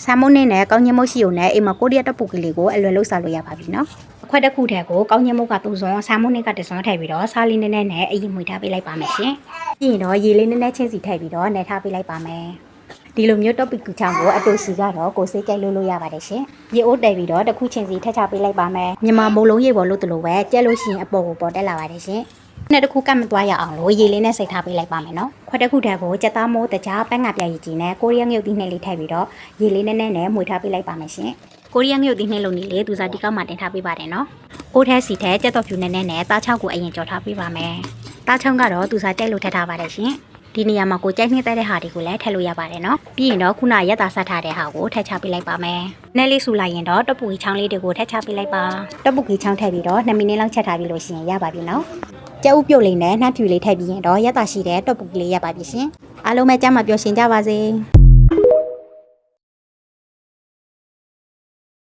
ဆာမွန်းနဲ့ကောင်းညင်မုတ်ရှိုံနဲ့အိမ်မှာကိုရီးယားတပုတ်ကလေးကိုအလွယ်လို့စားလို့ရပါပြီနော်ခွက်တစ်ခုတည်းကိုကောင်းညင်မုတ်က3စွန်းဆာမွန်းနဲ့က1စွန်းထည့်ပြီးတော့စားလေးနည်းနည်းနဲ့အရင်မှွေထားပေးလိုက်ပါမယ်ရှင်ပြီးရင်တော့ရေလေးနည်းနည်းချင်းစီထည့်ပြီးတော့နယ်ထားပေးလိုက်ပါမယ်ဒီလိုမျိုးတော့ပီကူချောင်းကိုအတူစီကတော့ကိုစိတ်ကြိုက်လို့ရပါတယ်ရှင်ရေအိုးတက်ပြီးတော့တစ်ခုချင်းစီထည့်ချပေးလိုက်ပါမယ်မြန်မာမုံလုံးရေပေါ်လို့တလို့ပဲကြက်လို့ရှိရင်အပေါ်ကိုပေါ်တက်လာပါတယ်ရှင်နဲ့တစ်ခုကတ်မသွားရအောင်လို့ရေလေးနဲ့စိတ်ထားပေးလိုက်ပါမယ်နော်ခွက်တစ်ခုတည်းကိုကြက်သားမိုးတကြားပန်းငါပြရည်ကြီးနဲ့ကိုရီးယားငရုတ်သီးနှိမ့်လေးထည့်ပြီးတော့ရေလေးနည်းနည်းနဲ့မှွေထားပေးလိုက်ပါမယ်ရှင်ကိုရီးယားငရုတ်သီးနှိမ့်လို့နေလေသူစားတီကောက်မှတင်ထားပေးပါတယ်နော်အိုးထဲစီထဲကြက်တော်ဖြူနည်းနည်းနဲ့သားချောက်ကိုအရင်ကြော်ထားပေးပါမယ်သားချောင်းကတော့သူစားကြိုက်လို့ထည့်ထားပါတယ်ရှင်ဒီနေရာမှာကိုကြိုက်နေတဲ့ဟာတွေကိုလည်းထည့်လို့ရပါတယ်နော်ပြီးရင်တော့ခုနရက်သားဆက်ထားတဲ့ဟာကိုထည့်ချပေးလိုက်ပါမယ်နည်းလေးဆူလိုက်ရင်တော့တပူကြီးချောင်းလေးတွေကိုထည့်ချပေးလိုက်ပါတပူကြီးချောင်းထည့်ပြီးတော့2မိနစ်လောက်ချက်ထားပြီးလို့ရှိရင်ရပါပြီနော်ကျုပ်ပြုတ်လေးနဲ့နှမ်းဖြူလေးထည့်ပြီးရင်တော့ရက်သားရှိတဲ့တပူကြီးလေးရပါပြီရှင်အားလုံးပဲကြမ်းမှပျော်ရှင်ကြပါစေ